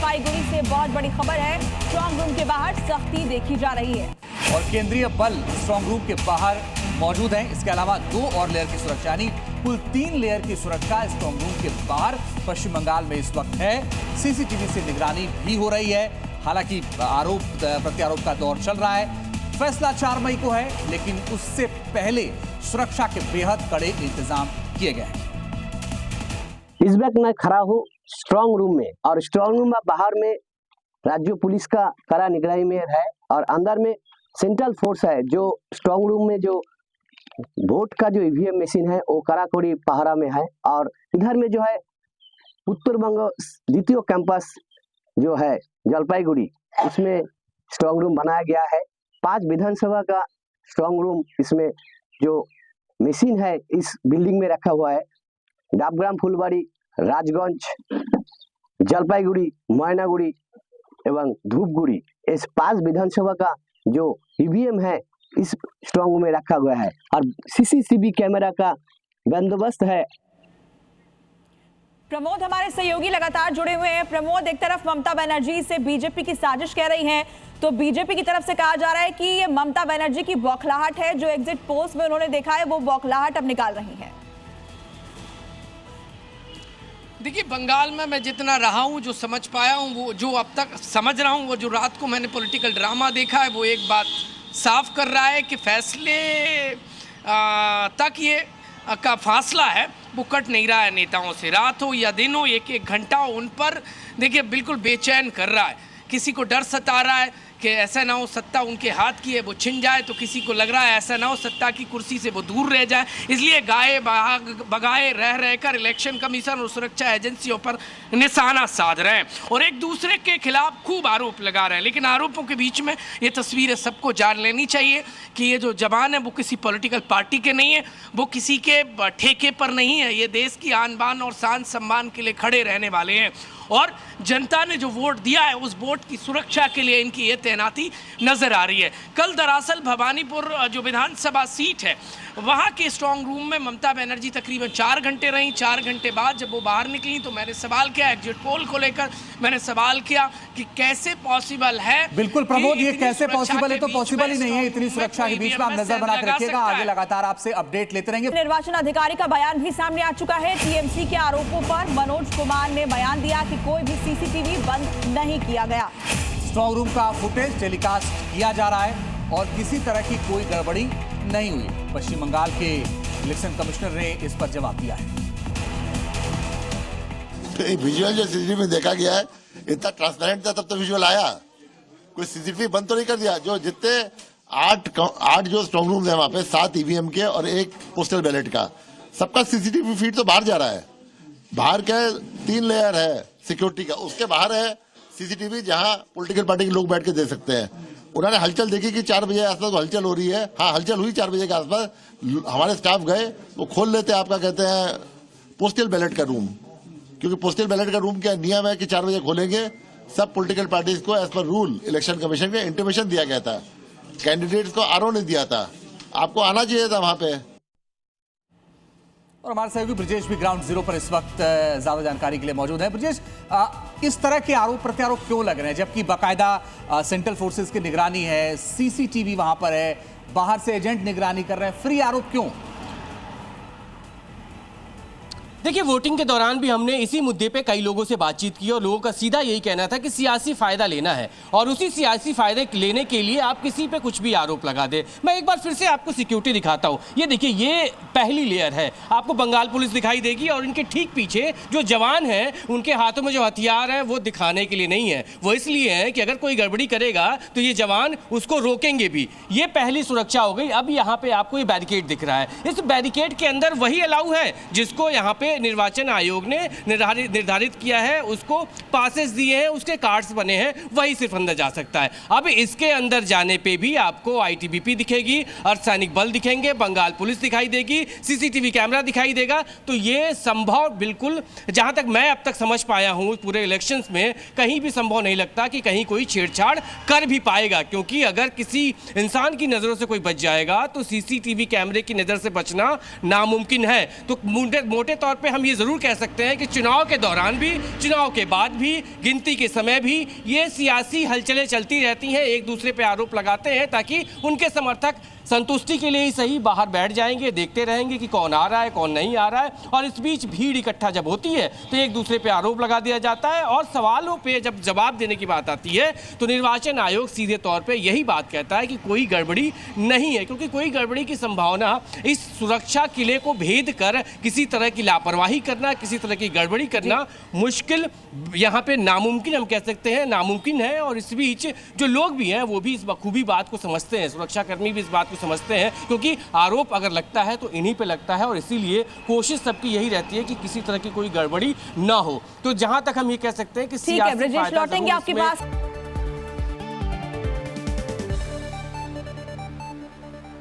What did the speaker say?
जलपाईगुड़ी से बहुत बड़ी खबर है। स्ट्रांग रूम के बाहर सख्ती देखी जा रही है और केंद्रीय बल स्ट्रांग रूम के बाहर मौजूद हैं। इसके अलावा 2 और लेयर की सुरक्षा यानी कुल 3 लेयर की सुरक्षा स्ट्रांग रूम के बाहर पश्चिम बंगाल में इस वक्त है। सीसीटीवी से निगरानी भी हो रही है। हालांकि आरोप प्रत्यारोप का दौर चल रहा है। फैसला 4 मई को है, लेकिन उससे पहले सुरक्षा के बेहद कड़े इंतजाम किए गए हैं। इस वक्त मैं खड़ा हूँ स्ट्रांग रूम में और स्ट्रांग रूम में बाहर में राज्य पुलिस का कड़ा निगरानी में है और अंदर में सेंट्रल फोर्स है जो स्ट्रांग रूम में जो वोट का जो ईवीएम मशीन है वो कड़ाकड़ी पहरा में है। और इधर में जो है उत्तर बंग द्वितीय कैंपस जो है जलपाईगुड़ी, उसमें स्ट्रांग रूम बनाया गया है। 5 विधानसभा का स्ट्रांग रूम इसमें जो मशीन है इस बिल्डिंग में रखा हुआ है। डाबग्राम, फुलबाड़ी, राजगंज, जलपाईगुड़ी, मैनागुड़ी एवं धूपगुड़ी, इस 5 विधानसभा का जो ईवीएम है इस स्ट्रांग रूम में रखा हुआ है और सीसीटीवी कैमरा का बंदोबस्त है। प्रमोद हमारे सहयोगी लगातार जुड़े हुए हैं। प्रमोद, एक तरफ ममता बनर्जी से बीजेपी की साजिश कह रही हैं, तो बीजेपी की तरफ से कहा जा रहा है कि ये ममता बनर्जी की बौखलाहट है। जो एग्जिट पोल्स में उन्होंने देखा है वो बौखलाहट अब निकाल रही है। देखिए, बंगाल में मैं जितना रहा हूँ, जो समझ पाया हूँ, वो जो अब तक समझ रहा हूँ, वो जो रात को मैंने पॉलिटिकल ड्रामा देखा है, वो एक बात साफ कर रहा है कि फैसले तक ये का फासला है वो कट नहीं रहा है नेताओं से। रात हो या दिन हो, एक एक घंटा हो, उन पर देखिए बिल्कुल बेचैन कर रहा है। किसी को डर सता रहा है कि ऐसा ना हो सत्ता उनके हाथ की है वो छिन जाए, तो किसी को लग रहा है ऐसा ना हो सत्ता की कुर्सी से वो दूर रह जाए। इसलिए गाए बगाए रह रहकर इलेक्शन कमीशन और सुरक्षा एजेंसियों पर निशाना साध रहे हैं और एक दूसरे के खिलाफ खूब आरोप लगा रहे हैं। लेकिन आरोपों के बीच में ये तस्वीरें सबको जान लेनी चाहिए कि ये जो जवान है वो किसी पॉलिटिकल पार्टी के नहीं है, वो किसी के ठेके पर नहीं है। ये देश की आन बान और शान सम्मान के लिए खड़े रहने वाले हैं और जनता ने जो वोट दिया है उस वोट की सुरक्षा के लिए इनकी ये तैनाती नजर आ रही है। कल दरअसल भवानीपुर जो विधानसभा सीट है वहाँ के स्ट्रांग रूम में ममता बनर्जी तकरीबन 4 घंटे रहीं। 4 घंटे बाद जब वो बाहर निकली तो मैंने सवाल किया, एग्जिट पोल को लेकर मैंने सवाल किया कि कैसे पॉसिबल है। बिल्कुल प्रमोद, ये कैसे पॉसिबल है? तो पॉसिबल ही नहीं है। इतनी सुरक्षा के बीच में आप नजर बना कर रखिएगा, आगे लगातार आपसे अपडेट लेते रहेंगे। निर्वाचन अधिकारी का बयान भी सामने आ चुका है। टीएमसी के आरोपों पर मनोज कुमार ने बयान दिया कि कोई भी सीसीटीवी बंद नहीं किया गया। स्ट्रांग रूम का फुटेज टेलीकास्ट किया जा रहा है और किसी तरह की कोई गड़बड़ी नहीं हुई। पश्चिम बंगाल के इलेक्शन कमिश्नर ने इस पर जवाब दिया है। विजुअल जो सीसीटीवी में देखा गया है इतना ट्रांसपेरेंट था, तब तो विजुअल आया। कोई सीसीटीवी बंद तो नहीं कर दिया। जो जितने 8 जो स्ट्रांग रूम है वहां पे 7 ईवीएम के और 1 पोस्टल बैलेट का, सबका सीसीटीवी फीड तो बाहर जा रहा है। बाहर क्या 3 लेयर है सिक्योरिटी का, उसके बाहर है सीसीटीवी जहां पॉलिटिकल पार्टी के लोग बैठ के देख सकते हैं। उन्होंने हलचल देखी कि 4 बजे आसपास हलचल हो रही है। हाँ, हलचल हुई 4 बजे के आसपास। हमारे स्टाफ गए, वो खोल लेते आपका कहते हैं पोस्टल बैलेट का रूम, क्योंकि पोस्टल बैलेट का रूम क्या नियम है कि 4 बजे खोलेंगे। सब पॉलिटिकल पार्टीज को as per rule election commission के इंटीमेशन दिया गया था। कैंडिडेट्स को आरओ नहीं दिया था, आपको आना चाहिए था वहां पे। और हमारे सहयोगी ब्रजेश भी ग्राउंड जीरो पर इस वक्त ज्यादा जानकारी के लिए मौजूद है। ब्रजेश, इस तरह के आरोप प्रत्यारोप क्यों लग रहे हैं, जबकि बाकायदा सेंट्रल फोर्सेस की निगरानी है, सीसीटीवी वहां पर है, बाहर से एजेंट निगरानी कर रहे हैं, फिर आरोप क्यों? देखिए, वोटिंग के दौरान भी हमने इसी मुद्दे पे कई लोगों से बातचीत की और लोगों का सीधा यही कहना था कि सियासी फायदा लेना है और उसी सियासी फायदे लेने के लिए आप किसी पे कुछ भी आरोप लगा दे। मैं एक बार फिर से आपको सिक्योरिटी दिखाता हूँ। ये देखिए, ये पहली लेयर है, आपको बंगाल पुलिस दिखाई देगी और इनके ठीक पीछे जो जवान हैं उनके हाथों में जो हथियार है वो दिखाने के लिए नहीं है, वो इसलिए है कि अगर कोई गड़बड़ी करेगा तो ये जवान उसको रोकेंगे भी। ये पहली सुरक्षा हो गई। अब यहाँ पे आपको ये बैरिकेड दिख रहा है, इस बैरिकेड के अंदर वही अलाउ है जिसको यहाँ पे निर्वाचन आयोग ने निर्धारित किया है, उसको पासेस दिए हैं, उसके कार्ड्स बने हैं, वही सिर्फ अंदर जा सकता है। अब इसके अंदर जाने पे भी आपको आईटीबीपी दिखेगी, अर्धसैनिक बल दिखेंगे, बंगाल पुलिस दिखाई देगी, सीसीटीवी कैमरा दिखाई देगा। तो ये संभव बिल्कुल, जहां तक मैं अब तक समझ पाया हूं पूरे इलेक्शंस में, कहीं भी संभव नहीं लगता कि कहीं कोई छेड़छाड़ कर भी पाएगा, क्योंकि अगर किसी इंसान की नजरों से कोई बच जाएगा तो सीसीटीवी कैमरे की नजर से बचना नामुमकिन है। तो मोटे तौर पे पे हम ये जरूर कह सकते हैं कि चुनाव के दौरान भी, चुनाव के बाद भी, गिनती के समय भी ये सियासी हलचलें चलती रहती हैं, एक दूसरे पे आरोप लगाते हैं ताकि उनके समर्थक संतुष्टि के लिए ही सही बाहर बैठ जाएंगे, देखते रहेंगे कि कौन आ रहा है कौन नहीं आ रहा है। और इस बीच भीड़ इकट्ठा जब होती है तो एक दूसरे पे आरोप लगा दिया जाता है और सवालों पे जब जवाब देने की बात आती है तो निर्वाचन आयोग सीधे तौर पे यही बात कहता है कि कोई गड़बड़ी नहीं है, क्योंकि कोई गड़बड़ी की संभावना इस सुरक्षा किले को भेद कर किसी तरह की लापरवाही करना, किसी तरह की गड़बड़ी करना मुश्किल, यहाँ पे नामुमकिन हम कह सकते हैं, नामुमकिन है। और इस बीच जो लोग भी हैं वो भी इस बखूबी बात को समझते हैं, सुरक्षाकर्मी भी इस बात को समझते हैं, क्योंकि आरोप अगर लगता है तो इन्हीं पे लगता है और इसीलिए कोशिश सबकी यही रहती है कि किसी तरह की कोई गड़बड़ी ना हो। तो जहां तक हम ये कह सकते हैं कि ठीक है ब्रजेश, लौटेंगे आपके पास।